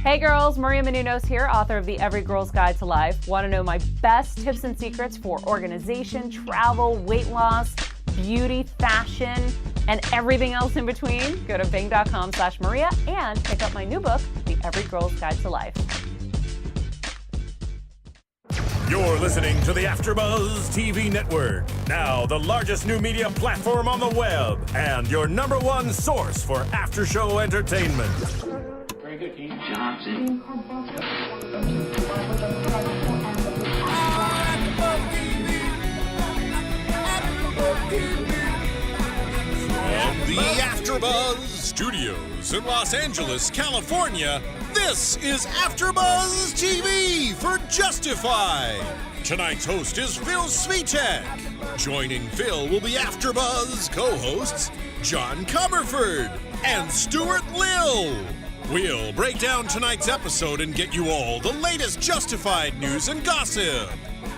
Hey girls, Maria Menounos here, author of The Every Girl's Guide to Life. Want to know my best tips and secrets for organization, travel, weight loss, beauty, fashion, and everything else in between? Go to bing.com/Maria and pick up my new book, The Every Girl's Guide to Life. You're listening to the AFTERBUZZ TV Network, now the largest new media platform on the web, and your #1 source for after-show entertainment. Very good, King Johnson. From the AFTERBUZZ Studios in Los Angeles, California, this is AFTERBUZZ TV for Justified. Tonight's host is Phil Svitek. Joining Phil will be AFTERBUZZ co-hosts John Comerford and Stuart Lill. We'll break down tonight's episode and get you all the latest Justified news and gossip.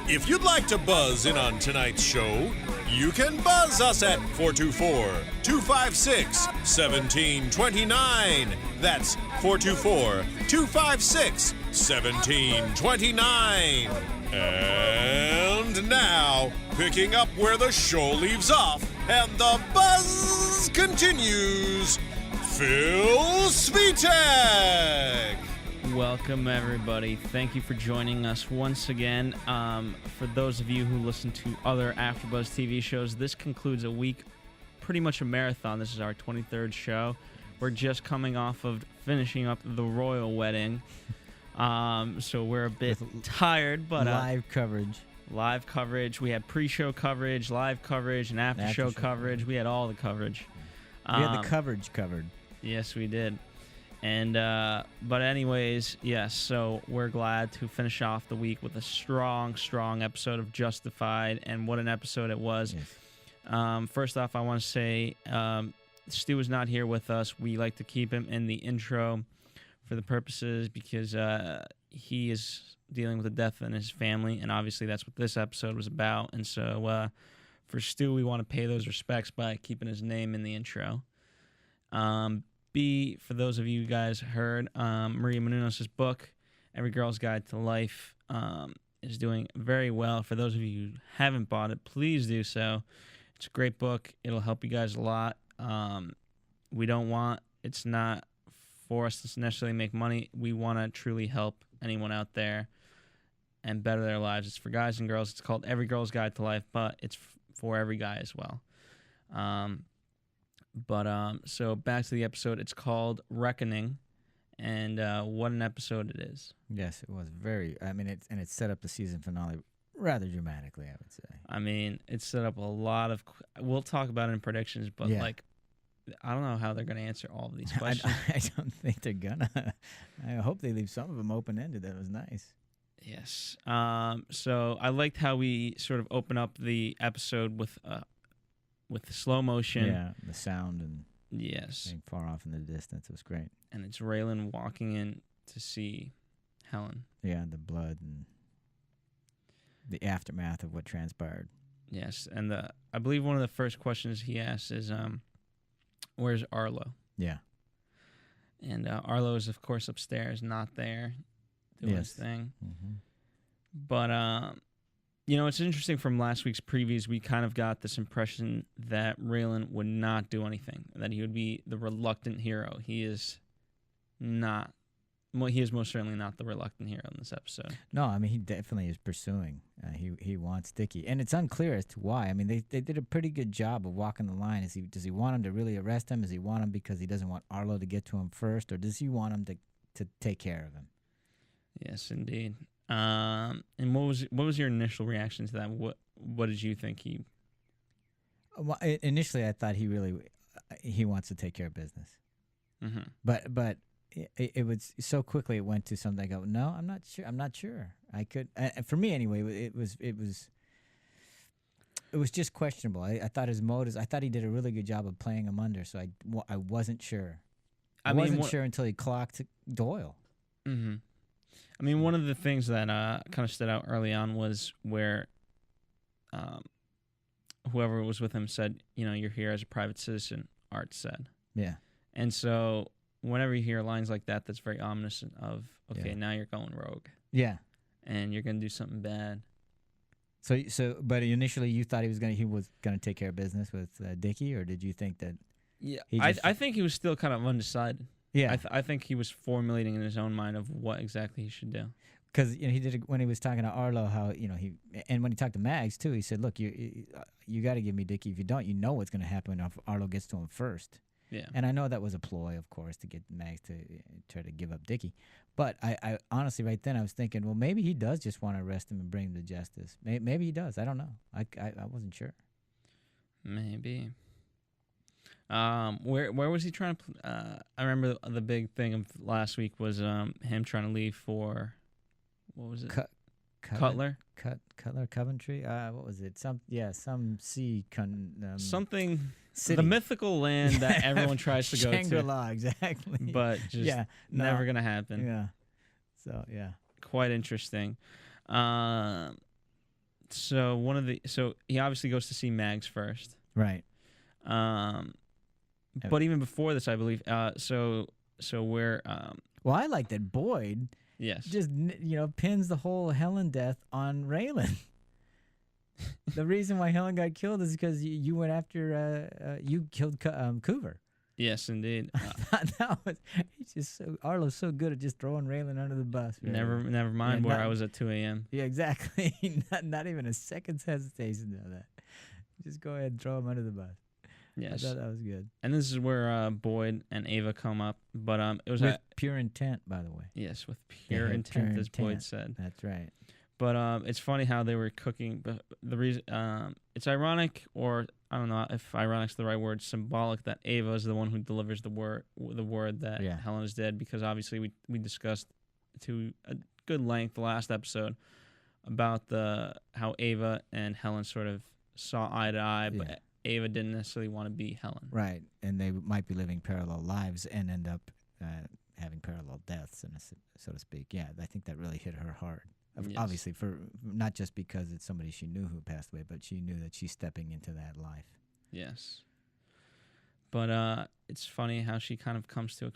If you'd like to buzz in on tonight's show, you can buzz us at 424-256-1729. That's 424-256-1729. And now, picking up where the show leaves off and the buzz continues, Phil Svitek. Welcome, everybody. Thank you for joining us once again. For those of you who listen to other AfterBuzz TV shows, this concludes a week, pretty much a marathon. This is our 23rd show. We're just coming off of finishing up the royal wedding, so we're a bit tired. But live coverage. Live coverage. We had pre-show coverage, live coverage, and after-show coverage. We had all the coverage. We had the coverage covered. Yes, we did. And but anyways, yes, so we're glad to finish off the week with a strong episode of Justified, and what an episode it was. Yes. First off, I want to say Stu is not here with us. We like to keep him in the intro for the purposes because he is dealing with a death in his family, and obviously that's what this episode was about. And so for Stu, we want to pay those respects by keeping his name in the intro. B, for those of you guys heard, Maria Menounos' book, Every Girl's Guide to Life, is doing very well. For those of you who haven't bought it, please do so. It's a great book. It'll help you guys a lot. It's not for us to necessarily make money. We want to truly help anyone out there and better their lives. It's for guys and girls. It's called Every Girl's Guide to Life, but it's for every guy as well. So back to the episode. It's called Reckoning, and what an episode it is. Yes, it was very. I mean, it set up the season finale rather dramatically, I would say. I mean, it set up a lot of. We'll talk about it in predictions, but like, I don't know how they're going to answer all of these questions. I don't think they're gonna. I hope they leave some of them open ended. That was nice. Yes. So I liked how we sort of open up the episode with the slow motion. Yeah, the sound and yes, being far off in the distance. It was great. And it's Raylan walking in to see Helen. Yeah, the blood and the aftermath of what transpired. Yes, and I believe one of the first questions he asks is, where's Arlo? Yeah. And Arlo is, of course, upstairs, not there, doing his thing. Mm-hmm. But it's interesting from last week's previews, we kind of got this impression that Raylan would not do anything, that he would be the reluctant hero. He is not. Well, he is most certainly not the reluctant hero in this episode. No, I mean, he definitely is pursuing. He wants Dickie. And it's unclear as to why. I mean, they did a pretty good job of walking the line. Does he want him to really arrest him? Does he want him because he doesn't want Arlo to get to him first? Or does he want him to take care of him? Yes, indeed. And what was your initial reaction to that? What did you think he? Well, initially, I thought he wants to take care of business. Mm-hmm. But it was so quickly. It went to something. I go, no, I'm not sure. I'm not sure. I could. For me, anyway, it was just questionable. I thought his motives. I thought he did a really good job of playing him under. So I wasn't sure. I wasn't sure until he clocked Doyle. Mm-hmm. I mean, one of the things that kind of stood out early on was where whoever was with him said, you're here as a private citizen, Art said. Yeah. And so whenever you hear lines like that, that's very ominous of, okay, Yeah. now you're going rogue Yeah. and you're gonna do something bad. But initially you thought he was gonna take care of business with Dickie, or did you think that? Yeah, He I just- think he was still kind of undecided. Yeah, I think he was formulating in his own mind of what exactly he should do. because he did it when he was talking to Arlo. How and when he talked to Mags too, he said, "Look, you got to give me Dickie. If you don't, you know what's gonna happen if Arlo gets to him first." Yeah. And I know that was a ploy, of course, to get Mags to try to give up Dickie. But I honestly, right then, I was thinking, well, maybe he does just want to arrest him and bring him to justice. Maybe he does. I don't know. I wasn't sure. Maybe. Where was he trying to? I remember the big thing of last week was him trying to leave for, what was it? Cutler. Cutler, Coventry. What was it? Some sea Something. city. The mythical land that everyone tries to go to, Shangri-La, exactly. but just never gonna happen. Yeah. So yeah. Quite interesting. So he obviously goes to see Mags first. Right. But even before this, I believe. So we're Well, I like that Boyd yes. just pins the whole Helen death on Raylan. The reason why Helen got killed is because you went after you killed Coover. Yes, indeed. That was he's just Arlo's so good at just throwing Raylan under the bus. Really. Never mind Yeah, where I was at 2 a.m. Yeah, exactly. not even a second's hesitation of that. Just go ahead and throw him under the bus. Yes. I thought that was good. And this is where Boyd and Ava come up, but it was With pure intent, by the way. yes, with pure had intent, pure as Boyd intent. said. That's right. But it's funny how they were cooking. But the reason it's ironic, or I don't know if ironic's the right word, symbolic that Ava is the one who delivers the word that Yeah. Helen is dead, because obviously we discussed to a good length the last episode about how Ava and Helen sort of saw eye to eye, Yeah. but Ava didn't necessarily want to be Helen. Right, and they might be living parallel lives and end up having parallel deaths, so to speak. Yeah, I think that really hit her hard. Yes. Obviously, for not just because it's somebody she knew who passed away, but she knew that she's stepping into that life. Yes. But it's funny how she kind of comes to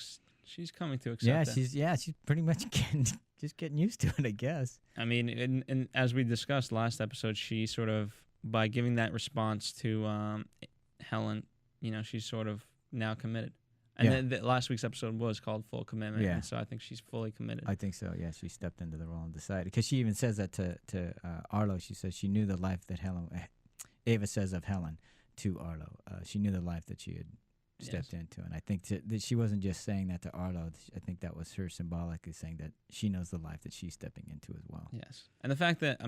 she's coming to accept it. She's pretty much getting used to it, I guess. I mean, and as we discussed last episode, she sort of, by giving that response to Helen, she's sort of now committed. And Yeah. then last week's episode was called Full Commitment, Yeah. and so I think she's fully committed. I think so. Yeah, she stepped into the role and decided, because she even says that to Arlo. She says she knew the life that Ava says of Helen to Arlo. She knew the life that she had stepped into, and I think that she wasn't just saying that to Arlo. I think that was her symbolically saying that she knows the life that she's stepping into as well. Yes. And the fact that,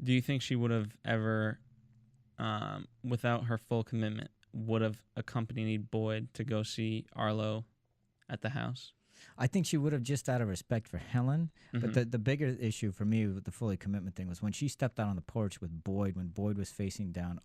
do you think she would have ever, without her full commitment, would have accompanied Boyd to go see Arlo at the house? I think she would have, just out of respect for Helen. Mhm. But the bigger issue for me with the fully commitment thing was when she stepped out on the porch with Boyd, when Boyd was facing down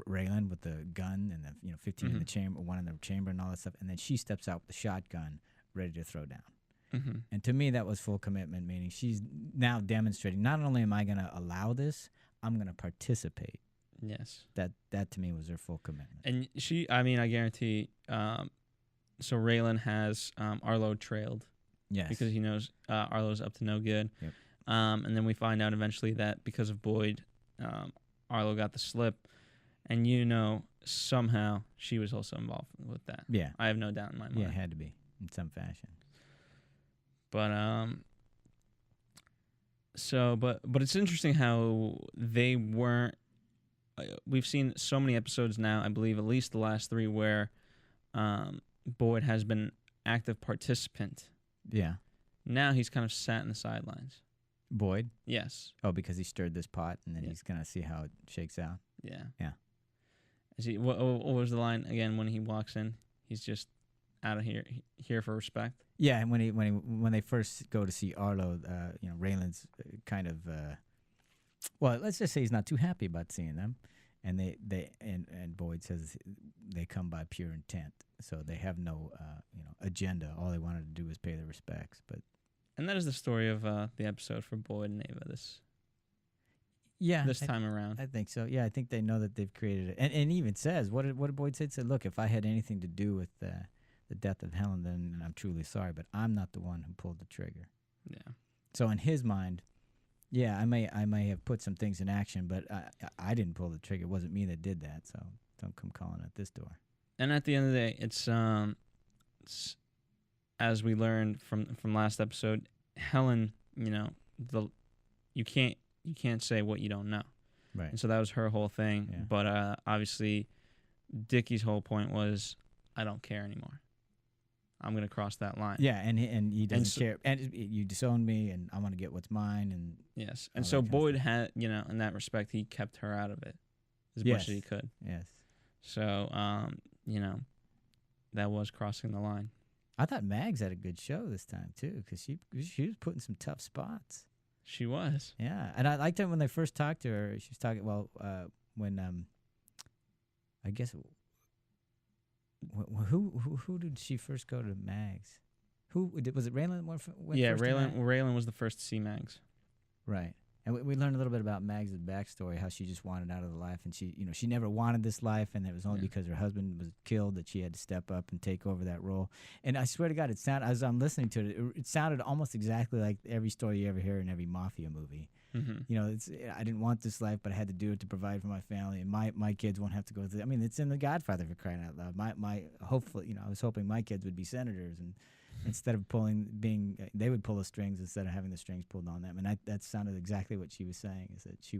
Raylan with the gun and the 15 in the chamber, one in the chamber and all that stuff, and then she steps out with the shotgun ready to throw down. Mm-hmm. And to me, that was full commitment, meaning she's now demonstrating, not only am I going to allow this, I'm going to participate. Yes. That to me was her full commitment. And I guarantee, so Raylan has Arlo trailed. Yes. Because he knows Arlo's up to no good. Yep. And then we find out eventually that because of Boyd, Arlo got the slip. And somehow she was also involved with that. Yeah. I have no doubt in my mind. Yeah, it had to be in some fashion. But but it's interesting how they weren't. We've seen so many episodes now, I believe at least the last 3, where Boyd has been active participant. Yeah. Now he's kind of sat in the sidelines. Boyd? Yes. Oh, because he stirred this pot, and then Yeah. he's going to see how it shakes out. Yeah. Yeah. Is he? What was the line again when he walks in? He's just out of here for respect. Yeah, and when they first go to see Arlo, Raylan's kind of, well, let's just say he's not too happy about seeing them, and and Boyd says they come by pure intent, so they have no agenda. All they wanted to do was pay their respects. And that is the story of the episode for Boyd and Ava this time around. I think so. Yeah, I think they know that they've created it, and he even says, what did Boyd say? He said, look, if I had anything to do with the death of Helen, then I'm truly sorry, but I'm not the one who pulled the trigger. Yeah. So in his mind, yeah, I may have put some things in action, but I didn't pull the trigger. It wasn't me that did that, so don't come calling at this door. And at the end of the day, it's as we learned from last episode, Helen, you can't say what you don't know. Right. And so that was her whole thing. Yeah. But obviously, Dickie's whole point was, I don't care anymore. I'm going to cross that line. Yeah, and he doesn't care. And you disowned me, and I want to get what's mine. And yes. And so Boyd had, in that respect, he kept her out of it as much as he could. Yes. So, that was crossing the line. I thought Mags had a good show this time, too, because she was putting some tough spots. She was. Yeah, and I liked it when they first talked to her. She was talking, when, I guess, who did she first go to Mags? Was it Raylan? Raylan was the first to see Mags. Right. And we learned a little bit about Mags' backstory, how she just wanted out of the life, and she never wanted this life, and it was only because her husband was killed that she had to step up and take over that role. And I swear to God, as I'm listening to it, it sounded almost exactly like every story you ever hear in every mafia movie. Mm-hmm. I didn't want this life, but I had to do it to provide for my family, and my kids won't have to go through. I mean, it's in The Godfather, for crying out loud. Hopefully, I was hoping my kids would be senators, and instead of they would pull the strings instead of having the strings pulled on them. And that sounded exactly what she was saying, is that she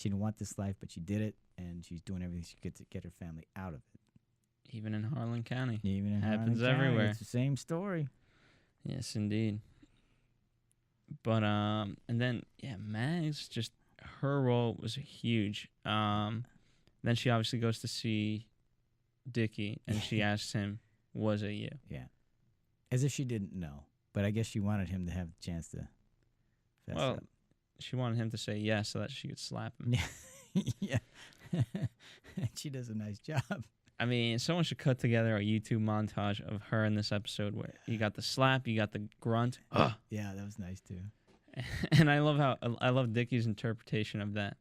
didn't want this life, but she did it, and she's doing everything she could to get her family out of it. Even in Harlan County. Even in happens Harlan County, everywhere. it's the same story. Yes, indeed. But and then Mags, just her role was huge. Then she obviously goes to see Dickie, and she asks him, "Was it you?" Yeah. As if she didn't know, but I guess she wanted him to have the chance to fess up. She wanted him to say yes so that she could slap him. Yeah. She does a nice job. I mean, someone should cut together a YouTube montage of her in this episode where you got the slap, you got the grunt. Yeah, that was nice too. And I love Dickie's interpretation of that.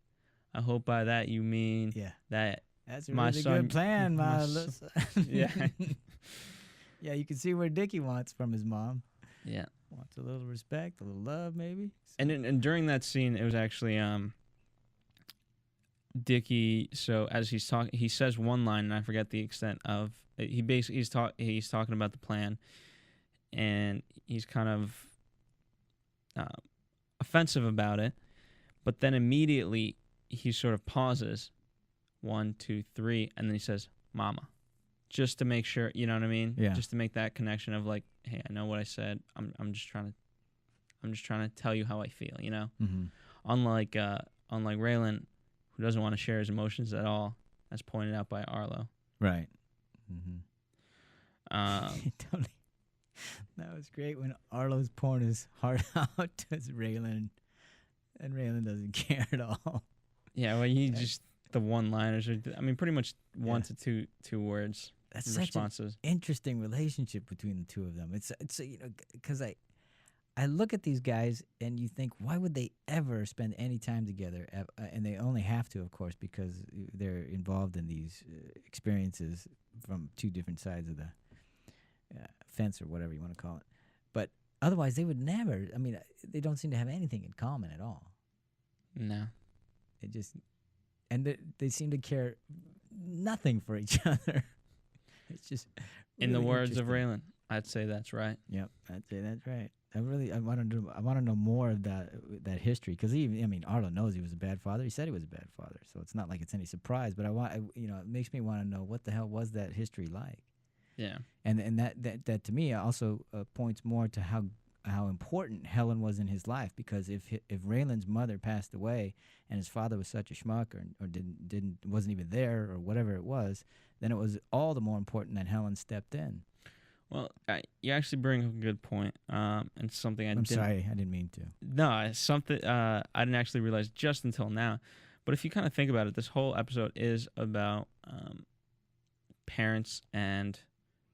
I hope by that you mean that that's a my really son, good plan, Melissa. Yeah. Yeah, you can see where Dickie wants from his mom. Yeah. Wants a little respect, a little love, maybe. And during that scene, it was actually Dickie. So as he's talking, he says one line, and I forget the extent of. He's talking about the plan, and he's kind of offensive about it, but then immediately he sort of pauses, 1, 2, 3, and then he says, "Mama." Just to make sure, you know what I mean? Yeah. Just to make that connection of like, hey, I know what I said. I'm just trying to tell you how I feel, Mm-hmm. Unlike Raylan, who doesn't want to share his emotions at all, as pointed out by Arlo. Right. Mm-hmm. Totally. That was great when Arlo's pouring his heart out to Raylan, and Raylan doesn't care at all. Yeah, well, just the one-liners are. I mean, pretty much 1 to 2 words. That's such responses. An interesting relationship between the two of them. It's because I look at these guys and you think, why would they ever spend any time together? And they only have to, of course, because they're involved in these experiences from two different sides of the fence or whatever you want to call it. But otherwise, they would never. I mean, they don't seem to have anything in common at all. No. And they seem to care nothing for each other. It's just really in the words of Raylan, I'd say that's right. Yep, I'd say that's right. I want to know more of that history, because Arlo knows he was a bad father. He said he was a bad father, so it's not like it's any surprise. But it makes me want to know what the hell was that history like. Yeah, and that to me also points more to how important Helen was in his life, because if Raylan's mother passed away and his father was such a schmuck or wasn't even there or whatever it was, then it was all the more important that Helen stepped in. Well, you actually bring up a good point, and something I'm sorry, I didn't mean to. No, it's something I didn't actually realize just until now. But if you kind of think about it, this whole episode is about parents and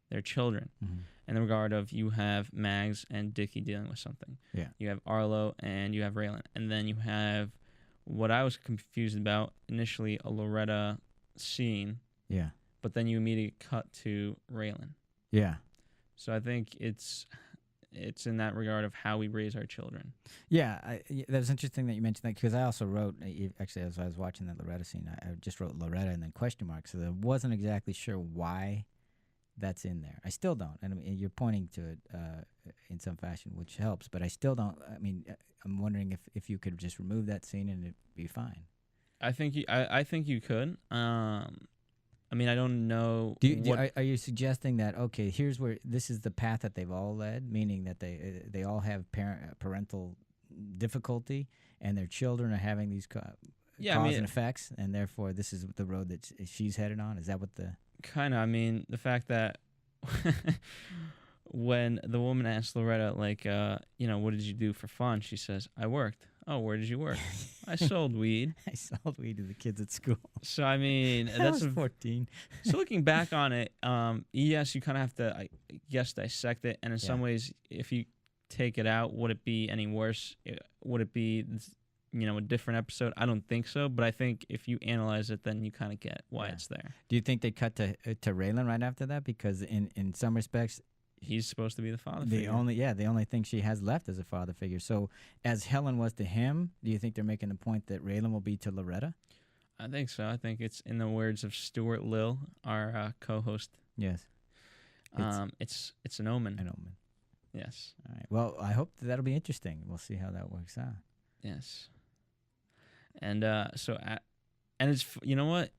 their children. Mm-hmm. In the regard of, you have Mags and Dickie dealing with something. Yeah. You have Arlo and you have Raylan. And then you have what I was confused about initially, a Loretta scene. Yeah. But then you immediately cut to Raylan. Yeah. So I think it's in that regard of how we raise our children. Yeah, that was interesting that you mentioned that because I also wrote, actually, as I was watching that Loretta scene, I just wrote Loretta and then question mark, so I wasn't exactly sure why that's in there. I still don't, and I mean, you're pointing to it in some fashion, which helps, but I still don't. I mean, I'm wondering if you could just remove that scene and it'd be fine. I think you could. I mean, I don't know. Are you suggesting that, okay, here's where this is the path that they've all led, meaning that they all have parental difficulty and their children are having these cause and effects, and therefore this is the road that she's headed on? Is that what the... Kind of. I mean, the fact that when the woman asked Loretta, like, what did you do for fun? She says, I worked. Oh, where did you work? I sold weed. I sold weed to the kids at school. So, I mean, I was 14. So looking back on it, yes, you kind of have to, I guess, dissect it. And in some ways, if you take it out, would it be any worse? Would it be, a different episode? I don't think so. But I think if you analyze it, then you kind of get why it's there. Do you think they cut to Raylan right after that? Because in some respects, he's supposed to be the father figure. The only thing she has left is a father figure. So as Helen was to him, do you think they're making the point that Raylan will be to Loretta? I think so. I think it's in the words of Stuart Lill, our co-host. Yes. It's an omen. An omen. Yes. All right. Well, I hope that'll be interesting. We'll see how that works out. Yes. And and it's, you know what?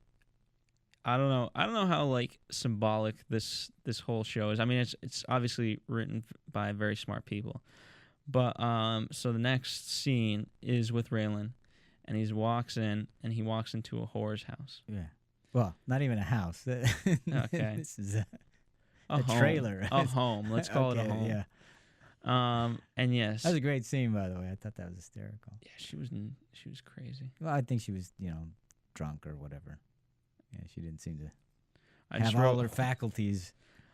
I don't know how like symbolic this whole show is. I mean, it's obviously written by very smart people, but so the next scene is with Raylan, and he walks into a whore's house. Yeah. Well, not even a house. Okay. This is a home, trailer. A home. Let's call it a home. Yeah. And yes, that was a great scene, by the way. I thought that was hysterical. Yeah, she was crazy. Well, I think she was, drunk or whatever. Yeah, she didn't seem to have all her faculties.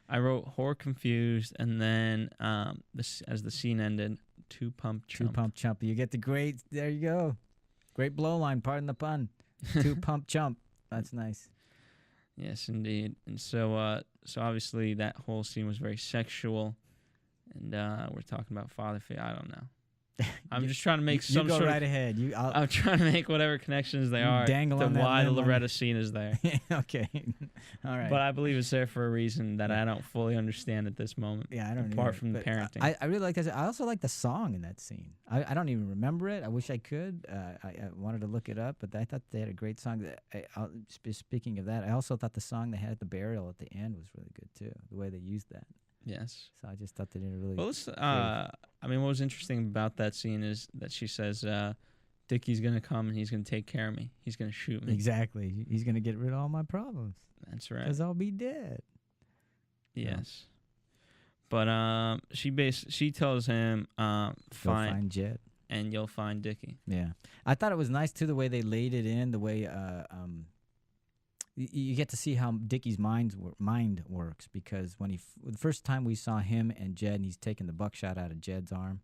I wrote whore confused, and then as the scene ended, two pump chump. 2 pump chump. You get the great. There you go. Great blow line. Pardon the pun. 2 pump chump. That's nice. Yes, indeed. And so obviously that whole scene was very sexual, and we're talking about father figure. I don't know. I'm just trying to make some go sort right of, ahead. I'm trying to make whatever connections they are dangle to on that why the limb Loretta scene is there. Okay. All right. But I believe it's there for a reason that I don't fully understand at this moment. Yeah, I don't apart either, from the parenting. I really like that. I also like the song in that scene. I don't even remember it. I wish I could. I wanted to look it up, but I thought they had a great song. Speaking of that, I also thought the song they had at the burial at the end was really good too. The way they used that. Yes. So I just thought they did a really. Well, I mean, what was interesting about that scene is that she says, Dickie's going to come and he's going to take care of me. He's going to shoot me. Exactly. He's going to get rid of all my problems. That's right. Because I'll be dead. Yes. But she tells him, find Jed. And you'll find Dickie. Yeah. I thought it was nice, too, the way they laid it in, the way you get to see how Dickie's mind works, because when the first time we saw him and Jed, and he's taking the buckshot out of Jed's arm,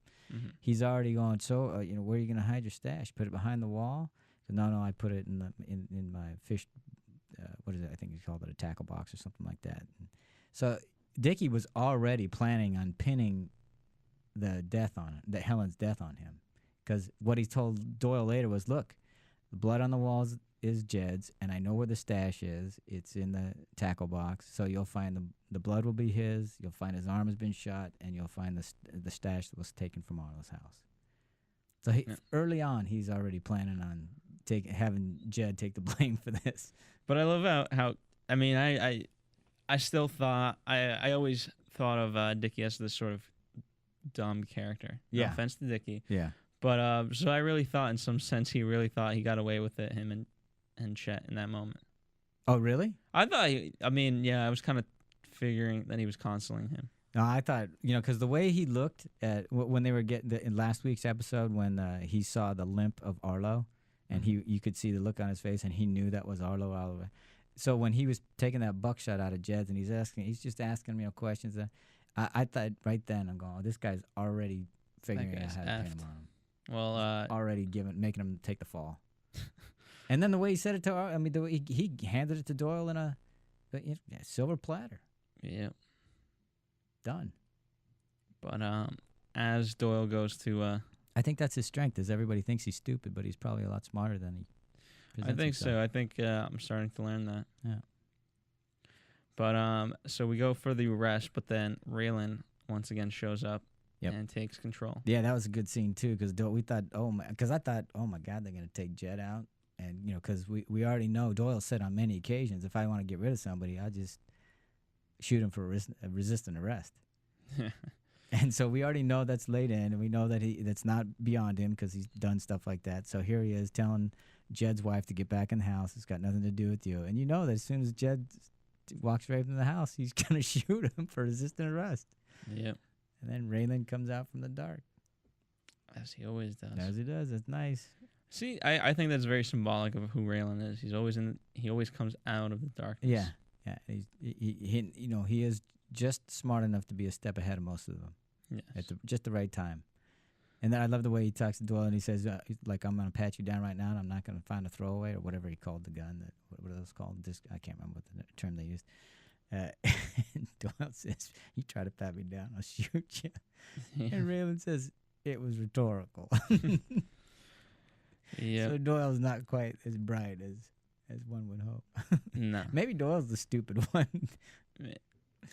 he's already going, so, where are you going to hide your stash? Put it behind the wall? No, I put it in my fish, what is it? I think he called it a tackle box or something like that. So Dickie was already planning on pinning Helen's death on him, because what he told Doyle later was, look, the blood on the walls is Jed's, and I know where the stash is. It's in the tackle box, so you'll find the blood will be his. You'll find his arm has been shot, and you'll find the stash that was taken from Arlo's house. So early on, he's already planning on having Jed take the blame for this. But I love how I mean, I still thought I always thought of Dickie as this sort of dumb character. No offense to Dickie. Yeah. But so I really thought, in some sense, he really thought he got away with it, him and Chet in that moment. Oh, really? I thought I was kind of figuring that he was consoling him. No, I thought, because the way he looked at when they were in last week's episode, when he saw the limp of Arlo, and you could see the look on his face, and he knew that was Arlo all the way. So when he was taking that buckshot out of Jed's, and he's just asking questions, I thought right then, I'm going, oh, this guy's already figuring out how to pin him on him. Well, already making him take the fall. And then the way he said it to, the way he handed it to Doyle in a silver platter. Yeah. done. But as Doyle goes to, I think that's his strength. Is everybody thinks he's stupid, but he's probably a lot smarter than he. I think so. I think I'm starting to learn that. Yeah. But so we go for the arrest, but then Raylan once again shows up Yep. and takes control. Yeah, that was a good scene too, because we thought, I thought, oh my God, they're gonna take Jed out, and because we already know Doyle said on many occasions, if I want to get rid of somebody, I just shoot him for resisting arrest. And so we already know that's laid in, and we know that that's not beyond him because he's done stuff like that. So here he is telling Jed's wife to get back in the house. It's got nothing to do with you. And you know that as soon as Jed walks right into the house, he's going to shoot him for resisting arrest. Yep. And then Raylan comes out from the dark. As he always does. As he does. It's nice. See, I think that's very symbolic of who Raylan is. He always comes out of the darkness. Yeah. Yeah. He is just smart enough to be a step ahead of most of them. Yes. At just the right time. And then I love the way he talks to Doyle, and he says, like, I'm going to pat you down right now, and I'm not going to find a throwaway, or whatever he called the gun. What are those called? I can't remember what the term they used. And Doyle says, you try to pat me down, I'll shoot you. Yeah. And Raylan says, it was rhetorical. Yeah. So Doyle's not quite as bright as one would hope. No. Maybe Doyle's the stupid one.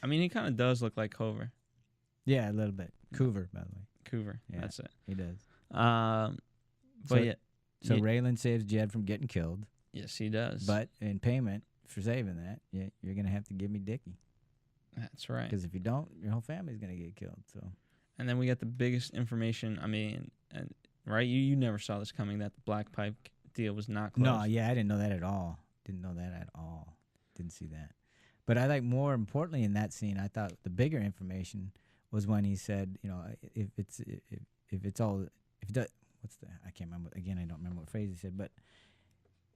I mean, he kind of does look like Cover. Yeah, a little bit. Coover, by the way. Coover. Yeah, That's it. he does. But yeah. So yeah, Raylan saves Jed from getting killed. yes, he does. But in payment for saving that, you're going to have to give me Dickie. That's right. Because if you don't, your whole family's going to get killed. So And then we get the biggest information. I mean, right? You never saw this coming, that the Black Pipe deal was not closed. No, yeah, I didn't know that at all. Didn't know that at all. Didn't see that. But I more importantly in that scene, I thought the bigger information was when he said, I can't remember, again, I don't remember what phrase he said, but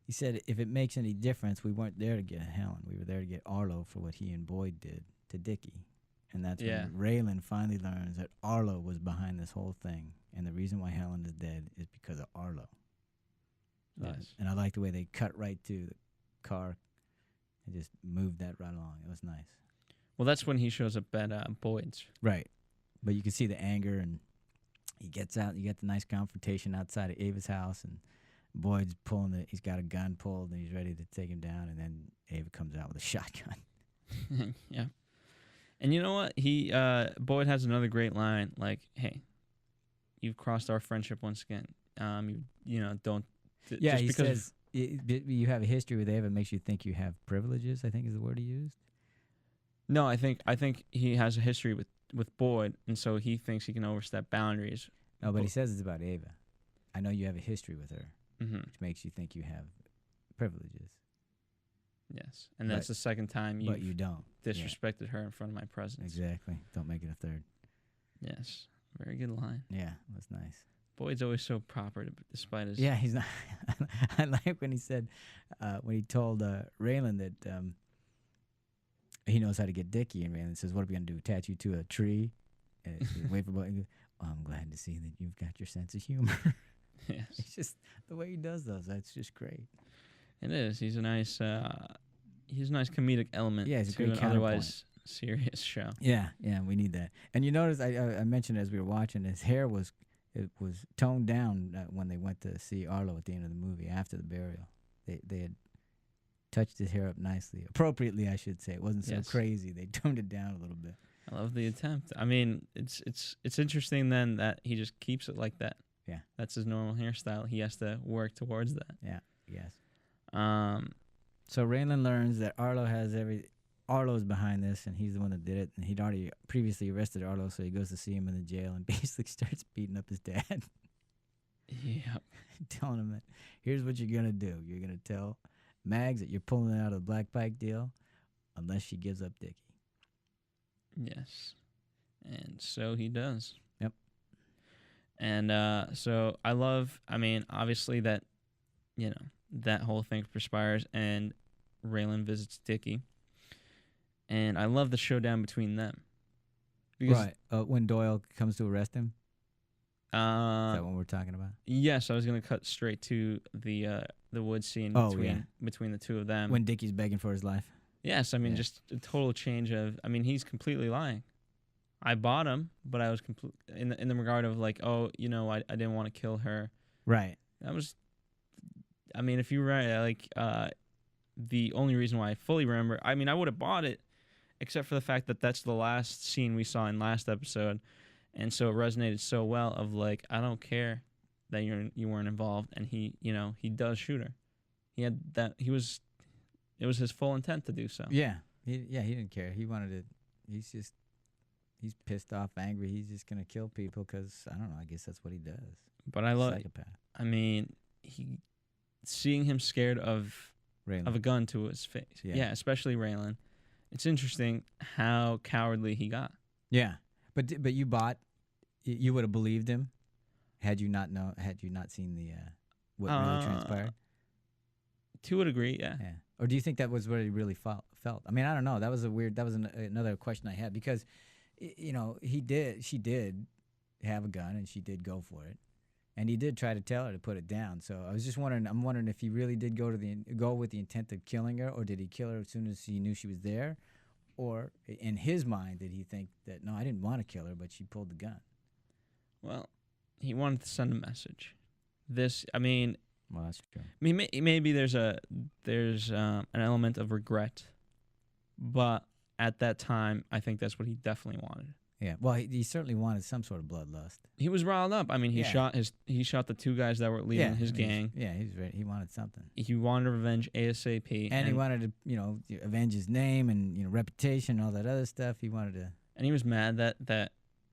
he said, if it makes any difference, we weren't there to get Helen. We were there to get Arlo for what he and Boyd did to Dickie. And that's when Raylan finally learns that Arlo was behind this whole thing. And the reason why Helen is dead is because of Arlo. Yes. And I like the way they cut right to the car and just moved that right along. It was nice. Well, that's when he shows up at Boyd's. Right. But you can see the anger, and he gets out. You get the nice confrontation outside of Ava's house, and Boyd's he's got a gun pulled, and he's ready to take him down, and then Ava comes out with a shotgun. Yeah. And you know what? Boyd has another great line, like, hey, you've crossed our friendship once again. Don't. Yeah, just he because says, you have a history with Ava, it makes you think you have privileges, I think is the word he used. No, I think he has a history with Boyd, and so he thinks he can overstep boundaries. No, but he says it's about Ava. I know you have a history with her, Mm-hmm. which makes you think you have privileges. Yes, and that's the second time But you don't. disrespected her in front of my presence. Exactly. Don't make it a third. Yes, very good line. Yeah, that's nice. Boyd's always so proper, despite his. Yeah, he's not. I like when he said, when he told Raylan that he knows how to get Dickie, and Raylan says, "What are we gonna do? Attach you to a tree and wait for Boyd?" He goes, I'm glad to see that you've got your sense of humor. Yes, It's just the way he does those. That's just great. it is. He's a nice comedic element. Yeah, he's a to great an otherwise serious show. Yeah, we need that. And you notice I mentioned as we were watching, his hair was toned down when they went to see Arlo at the end of the movie after the burial. They had touched his hair up nicely, appropriately, I should say. It wasn't so crazy. They toned it down a little bit. I love the attempt. I mean, it's interesting then that he just keeps it like that. Yeah, that's his normal hairstyle. He has to work towards that. Yeah. Yes. So Raylan learns that Arlo's behind this, and he's the one that did it. And he'd already previously arrested Arlo, so he goes to see him in the jail and basically starts beating up his dad. Yeah, telling him that here's what you're gonna do. You're gonna tell Mags that you're pulling out of the Black Pike deal, unless she gives up Dickie. Yes, and so he does. Yep. And so I love. I mean, obviously that, that whole thing perspires, and Raylan visits Dickie, and I love the showdown between them. Right. When Doyle comes to arrest him. Is that what we're talking about? Yes, I was going to cut straight to the woods scene between the two of them. When Dickie's begging for his life. Yes, I mean, just a total change of. I mean, he's completely lying. I bought him, but I was in the regard of like, oh, I didn't want to kill her. Right. That was, I mean, if you were like, the only reason why I fully remember, I mean, I would have bought it, except for the fact that that's the last scene we saw in last episode, and so it resonated so well. Of like, I don't care that you weren't involved, and he does shoot her. He had that. It was his full intent to do so. Yeah. He didn't care. He wanted to. He's pissed off, angry. He's just gonna kill people because I don't know. I guess that's what he does. But I love. Psychopath. I mean, seeing him scared of Raylan. a gun to his face. Yeah. Especially Raylan. It's interesting how cowardly he got. Yeah, but you would have believed him had you not seen the what really transpired. To a degree, yeah. Yeah. Or do you think that was what he really felt? I mean, I don't know. That was another question I had because, she did have a gun and she did go for it, and he did try to tell her to put it down. So I was just wondering. I'm wondering if he really did go with the intent of killing her, or did he kill her as soon as he knew she was there, or in his mind did he think that no, I didn't want to kill her, but she pulled the gun. Well, he wanted to send a message. Well, that's true. I mean, maybe there's an element of regret, but at that time, I think that's what he definitely wanted. Yeah. Well, he certainly wanted some sort of bloodlust. He was riled up. I mean, he Yeah. shot the two guys that were leading his gang. He's ready. He wanted something. He wanted revenge ASAP, And he wanted to, avenge his name and reputation, and all that other stuff. He wanted to. And he was mad that the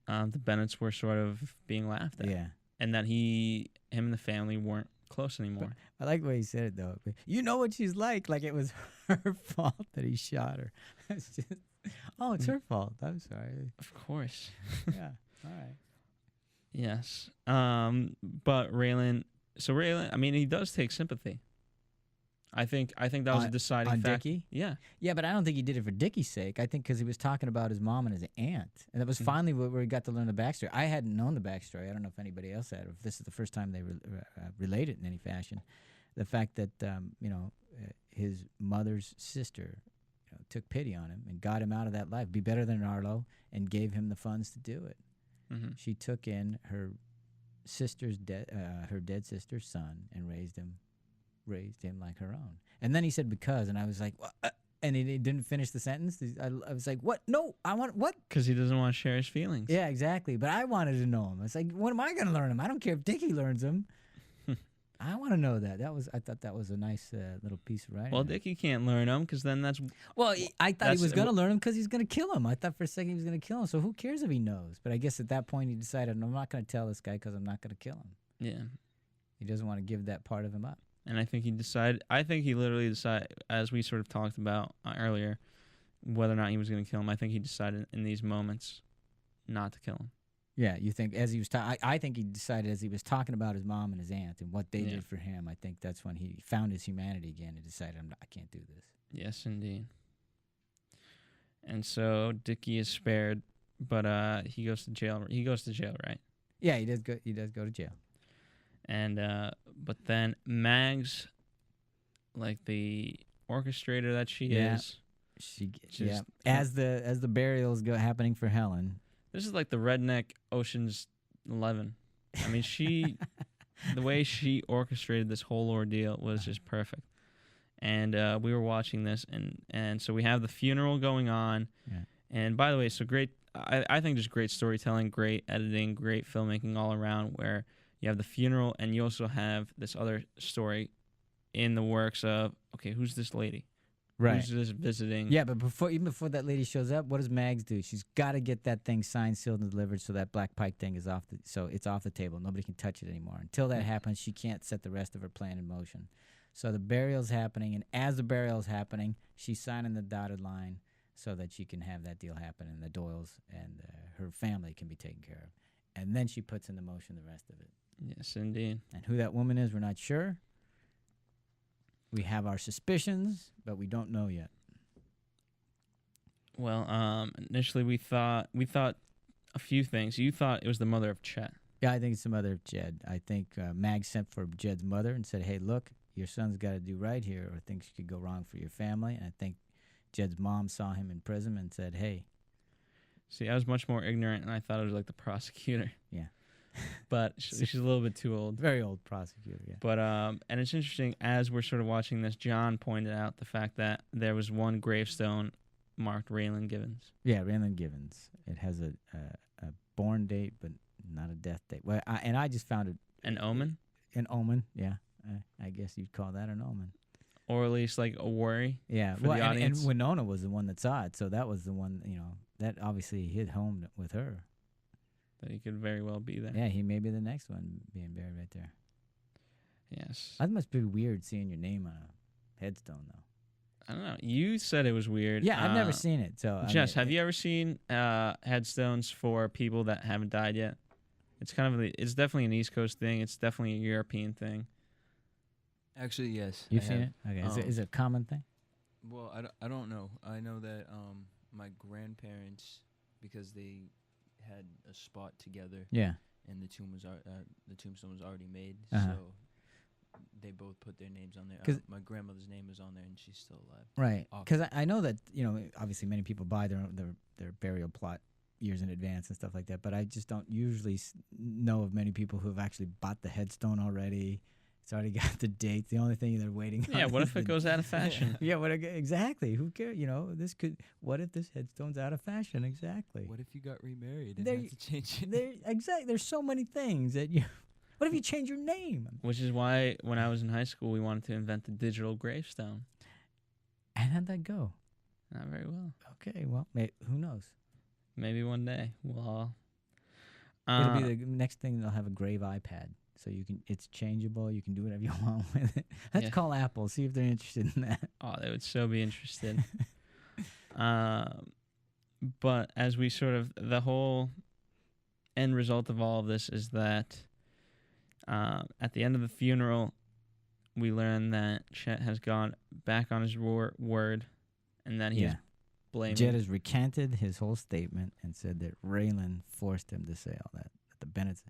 Bennetts were sort of being laughed at, Yeah. and that him and the family weren't close anymore. I like the way he said it though. You know what she's like it was her fault that he shot her. It's just, it's her fault. I'm sorry. Of course. Yeah. All right. Yes. But Raylan. So Raylan, I mean, he does take sympathy. I think that was a deciding on factor. Dickie? Yeah. Yeah, but I don't think he did it for Dickie's sake. I think because he was talking about his mom and his aunt, and that was finally where he got to learn the backstory. I hadn't known the backstory. I don't know if anybody else had, or if this is the first time they related in any fashion. The fact that his mother's sister took pity on him and got him out of that life, be better than Arlo, and gave him the funds to do it. Mm-hmm. She took in her dead sister's son and raised him like her own. And then he said because, and I was like, what? And he didn't finish the sentence. I was like, what? No, I want what? Because he doesn't want to share his feelings. Yeah, exactly. But I wanted to know him. It's like, what am I going to learn him? I don't care if Dickie learns him. I want to know that. I thought that was a nice little piece of writing. Well, Dickie can't learn him because then that's. Well, I thought he was going to learn him because he's going to kill him. I thought for a second he was going to kill him. So who cares if he knows? But I guess at that point he decided, I'm not going to tell this guy because I'm not going to kill him. Yeah. He doesn't want to give that part of him up. And I think he literally decided, as we sort of talked about earlier, whether or not he was going to kill him. I think he decided in these moments not to kill him. Yeah, you think as he was I think he decided as he was talking about his mom and his aunt and what they did for him, I think that's when he found his humanity again and decided, I can't do this. Yes, indeed. And so Dickie is spared, but he goes to jail. He goes to jail, right? Yeah, he does go to jail. And but then Mags, like the orchestrator that she is, as the burials go happening for Helen. This is like the redneck Ocean's 11. I mean, the way she orchestrated this whole ordeal was just perfect. And we were watching this, and so we have the funeral going on. Yeah. And by the way, so great. I think just great storytelling, great editing, great filmmaking all around. Where you have the funeral, and you also have this other story in the works of, okay, who's this lady? Right. Who's just visiting? Yeah, but even before that lady shows up, what does Mags do? She's got to get that thing signed, sealed, and delivered, so that black pipe thing is it's off the table. Nobody can touch it anymore. Until that happens, she can't set the rest of her plan in motion. So the burial's happening, and as the burial's happening, she's signing the dotted line so that she can have that deal happen, and the Doyles and her family can be taken care of. And then she puts into motion the rest of it. Yes, indeed. And who that woman is, we're not sure. We have our suspicions, but we don't know yet. Well, initially we thought a few things. You thought it was the mother of Chet. Yeah, I think it's the mother of Jed. I think Mag sent for Jed's mother and said, hey, look, your son's got to do right here or things could go wrong for your family. And I think Jed's mom saw him in prison and said, hey. See, I was much more ignorant, and I thought it was like the prosecutor. Yeah. But she's a little bit too old. Very old prosecutor, yeah. But and it's interesting, as we're sort of watching this, John pointed out the fact that there was one gravestone marked Raylan Givens. Yeah, Raylan Givens. It has a born date, but not a death date. Well, I just found it An omen? an omen. Yeah, I guess you'd call that an omen. Or at least like a worry. Yeah, for the and audience. Winona was the one that saw it, so that was the one. That obviously hit home with her. That he could very well be there. Yeah, he may be the next one being buried right there. Yes. That must be weird seeing your name on a headstone, though. I don't know. You said it was weird. Yeah, I've never seen it. So Jess, have you ever seen headstones for people that haven't died yet? It's it's definitely an East Coast thing. It's definitely a European thing. Actually, yes. You've I seen have. it? Okay. Is it a common thing? Well, I don't know. I know that my grandparents, because they had a spot together, Yeah. and the tombstone was already made, Uh-huh. so they both put their names on there. 'Cause- My grandmother's name is on there, and she's still alive. Right. Awesome. Because I know that, obviously many people buy their burial plot years in advance and stuff like that, but I just don't usually know of many people who have actually bought the headstone already. It's already got the date. The only thing they're waiting on. Yeah, what is if it the- goes out of fashion? Yeah, exactly. Who cares? What if this headstone's out of fashion? Exactly. What if you got remarried and There- had to change it? Exactly. There's so many things that you. What if you change your name? Which is why when I was in high school, we wanted to invent the digital gravestone. And how'd that go? Not very well. Okay, well, who knows? Maybe one day we'll all. It'll be the next thing. They'll have a grave iPad, so it's changeable. You can do whatever you want with it. Let's Yeah. call Apple. See if they're interested in that. Oh, they would so be interested. But as we the whole end result of all of this is that at the end of the funeral, we learn that Chet has gone back on his word and that he's blaming. Jed has recanted his whole statement and said that Raylan forced him to say all that the Bennetts,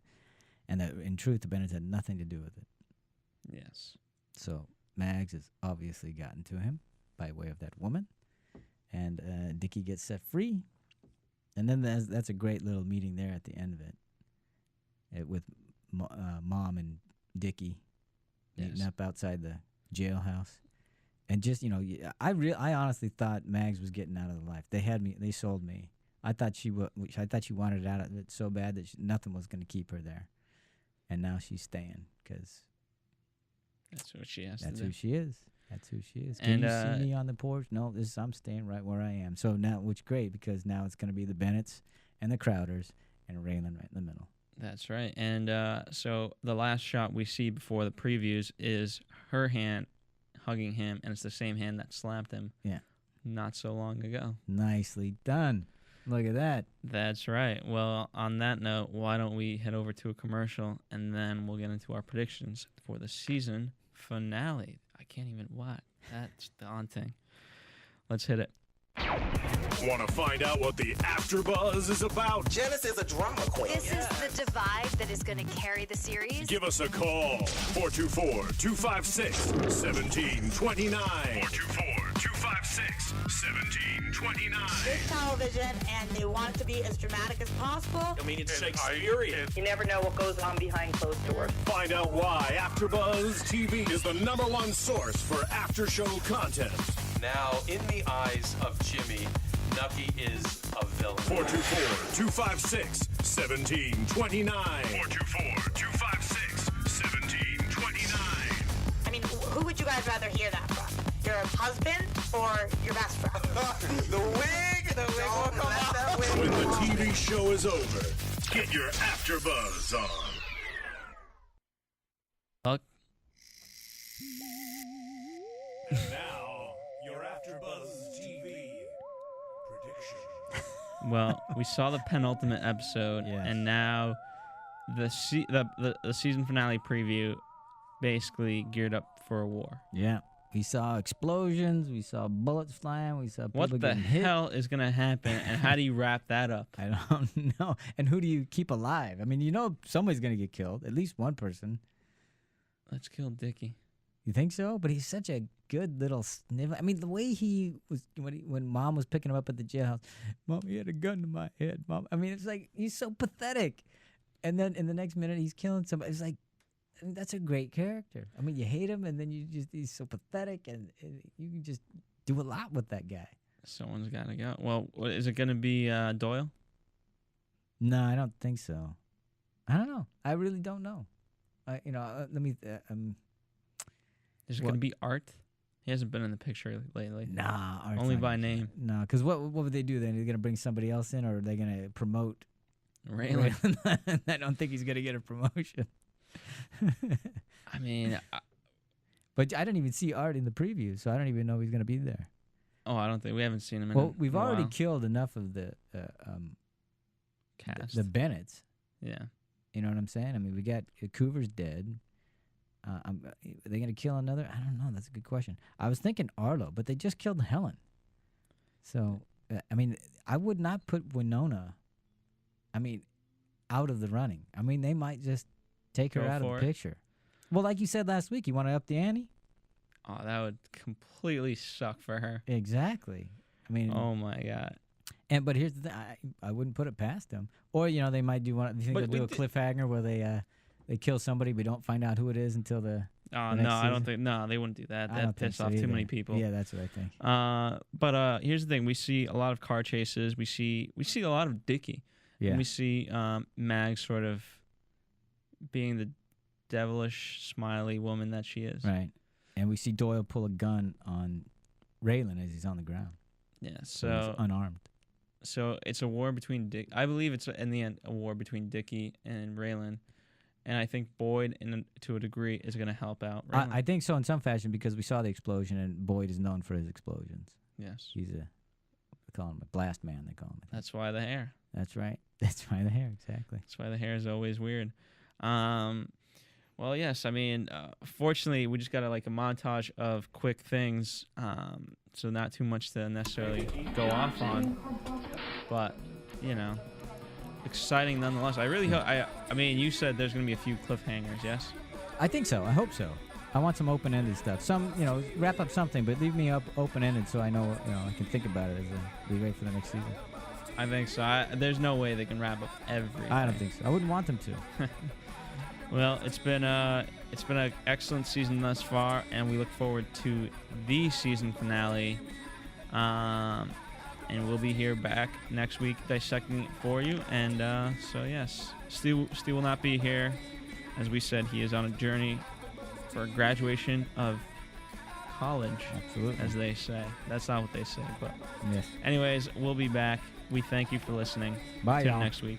and that in truth the Bennetts had nothing to do with it. Yes. So Mags has obviously gotten to him by way of that woman, and Dickie gets set free, and then that's a great little meeting there at the end of it, with Mom and Dickie meeting up outside the jailhouse, and just I honestly thought Mags was getting out of the life. They sold me. I thought she wanted out of it so bad that nothing was going to keep her there, and now she's staying because. That's what she has That's to do. who she is. That's who she is. Can you see me on the porch? No, I'm staying right where I am. So now, which great because now it's going to be the Bennetts and the Crowders and Raylan right in the middle. That's right. And so the last shot we see before the previews is her hand hugging him, and it's the same hand that slapped him. Yeah. Not so long ago. Nicely done. Look at that. That's right. Well, on that note, why don't we head over to a commercial, and then we'll get into our predictions for the season finale. I can't even what. That's daunting. Let's hit it. Want to find out what the AfterBuzz is about? Janice is a drama queen. This is the divide that is going to carry the series. Give us a call. 424-256-1729. 424-256-1729. It's television, and they want it to be as dramatic as possible. I mean, it's Shakespearean. You never know what goes on behind closed doors. Find out why AfterBuzz TV is the #1 source for after-show content. Now, in the eyes of Jimmy, Nucky is a villain. 424-256-1729. 424-256-1729. I mean, who would you guys rather hear that from? Your husband or your best friend? The wig will come out. When the TV show is over, get your AfterBuzz on. Fuck. Now, your AfterBuzz TV prediction. Well, we saw the penultimate episode, Yes. and now the season finale preview basically geared up for a war. Yeah. We saw explosions. We saw bullets flying. We saw people What the getting hit. hell is going to happen, and how do you wrap that up? I don't know. And who do you keep alive? I mean, somebody's going to get killed. At least one person. Let's kill Dickie. You think so? But he's such a good little snivel. I mean, the way he was when Mom was picking him up at the jailhouse. Mom, he had a gun to my head. Mom, I mean, it's like he's so pathetic. And then in the next minute, he's killing somebody. It's like, I mean, that's a great character. I mean, you hate him, and then he's so pathetic, and you can just do a lot with that guy. Someone's got to go. Well, is it going to be Doyle? No, I don't think so. I don't know. I really don't know. Let me. Is it going to be Art? He hasn't been in the picture lately. Nah, Art's only not by gonna show name. up. No, because what would they do then? Are they going to bring somebody else in, or are they going to promote Raylan? I don't think he's going to get a promotion. I mean, but I didn't even see Art in the preview, so I don't even know he's going to be there. Oh, I don't think we haven't seen him. Well, we've already killed enough of the cast. The Bennetts. Yeah. You know what I'm saying? I mean, we got Coover's dead. Are they going to kill another? I don't know. That's a good question. I was thinking Arlo, but they just killed Helen. So, I mean, I would not put Winona, out of the running. I mean, they might just take her out of the picture. Well, like you said last week, you want to up the ante? Oh, that would completely suck for her. Exactly. I mean, oh my God. But here's the thing: I wouldn't put it past them. Or they might do one. Do you think they'll do a cliffhanger where they kill somebody, but don't find out who it is until the? Oh the no, next I don't season? think. No, they wouldn't do that. I That don't think piss so off too either. many people. Yeah, that's what I think. But here's the thing: we see a lot of car chases. We see a lot of Dickie. Yeah. And we see Mag sort of being the devilish, smiley woman that she is. Right. And we see Doyle pull a gun on Raylan as he's on the ground. Yeah. He's So unarmed. So it's a war between Dick. I believe it's in the end a war between Dickie and Raylan, and I think Boyd, to a degree, is going to help out. I think so in some fashion because we saw the explosion, and Boyd is known for his explosions. Yes. He's they call him a blast man. They call him. That's why the hair. That's right. That's why the hair. Exactly. That's why the hair is always weird. Well, yes. I mean, fortunately, we just got a montage of quick things, so not too much to necessarily go off on. But exciting nonetheless. I really hope. I mean, you said there's going to be a few cliffhangers. Yes. I think so. I hope so. I want some open-ended stuff. Some, wrap up something, but leave me up open-ended so I know, I can think about it as we wait for the next season. I think so. There's no way they can wrap up everything. I don't think so. I wouldn't want them to. Well, it's been an excellent season thus far, and we look forward to the season finale. And we'll be here back next week dissecting it for you. And so yes, Stu will not be here. As we said, he is on a journey for graduation of college. Absolutely. As they say. That's not what they say, but yes. Anyways, we'll be back. We thank you for listening. Bye, Tune y'all. next week.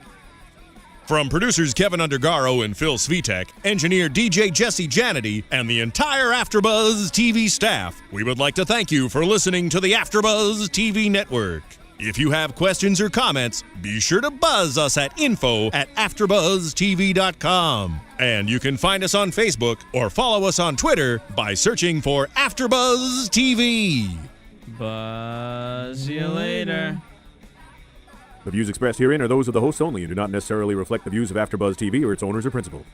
From producers Kevin Undergaro and Phil Svitek, engineer DJ Jesse Janity, and the entire AfterBuzz TV staff, we would like to thank you for listening to the AfterBuzz TV network. If you have questions or comments, be sure to buzz us at info@AfterBuzzTV.com. And you can find us on Facebook or follow us on Twitter by searching for AfterBuzz TV. Buzz you later. The views expressed herein are those of the hosts only and do not necessarily reflect the views of AfterBuzz TV or its owners or principals.